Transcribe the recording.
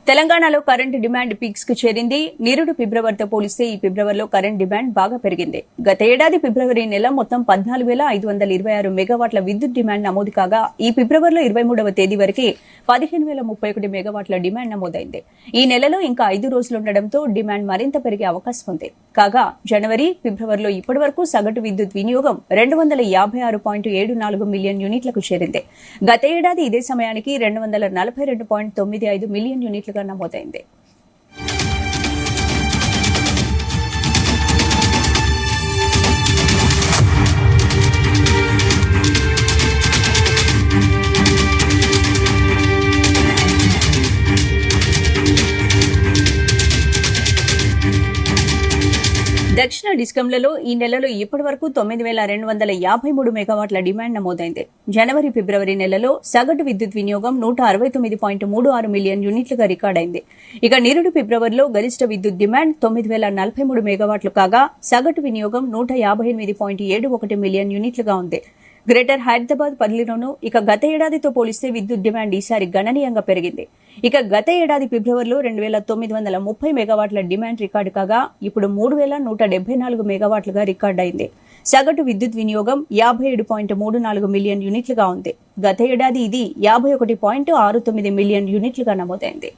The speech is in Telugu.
తెలంగాణలో కరెంటు డిమాండ్ పీక్స్ కు చేరింది. నిరుడు ఫిబ్రవరితో పోలిస్తే ఈ ఫిబ్రవరిలో కరెంట్ డిమాండ్ బాగా పెరిగింది. గత ఏడాది ఫిబ్రవరి నెల మొత్తం 14,526 మెగావాట్ల విద్యుత్ డిమాండ్ నమోదు కాగా ఈ ఫిబ్రవరిలో 23వ తేదీ వరకు 15,031 మెగావాట్ల డిమాండ్ నమోదైంది. ఈ నెలలో ఇంకా 5 రోజులుండటంతో డిమాండ్ మరింత పెరిగే అవకాశం ఉంది. కాగా జనవరి, ఫిబ్రవరిలో ఇప్పటి వరకు సగటు విద్యుత్ వినియోగం 256.74 మిలియన్ యూనిట్లకు చేరింది. గత ఏడాది ఇదే సమయానికి 242.95 మిలియన్ యూనిట్లుగా నమోదైంది. దక్షిణ డిస్కంలలో ఈ నెలలో ఇప్పటి వరకు 9,253 మెగావాట్ల డిమాండ్ నమోదైంది. జనవరి, ఫిబ్రవరి నెలలో సగటు విద్యుత్ వినియోగం 169.36 మిలియన్ యూనిట్లుగా రికార్డైంది. ఇక నిరుడు ఫిబ్రవరిలో గరిష్ట విద్యుత్ డిమాండ్ 9,043 మెగావాట్లు కాగా సగటు వినియోగం 158.71 మిలియన్ యూనిట్లుగా ఉంది. గ్రేటర్ హైదరాబాద్ పరిధిలోనూ ఇక గత ఏడాదితో పోలిస్తే విద్యుత్ డిమాండ్ ఈసారి గణనీయంగా పెరిగింది. ఇక గత ఏడాది ఫిబ్రవరిలో 2,930 మెగావాట్ల డిమాండ్ రికార్డు కాగా ఇప్పుడు 3,174 మెగావాట్లుగా రికార్డైంది. సగటు విద్యుత్ వినియోగం 57.34 మిలియన్ యూనిట్లుగా ఉంది. గత ఏడాది ఇది 51.69 మిలియన్ యూనిట్లుగా నమోదైంది.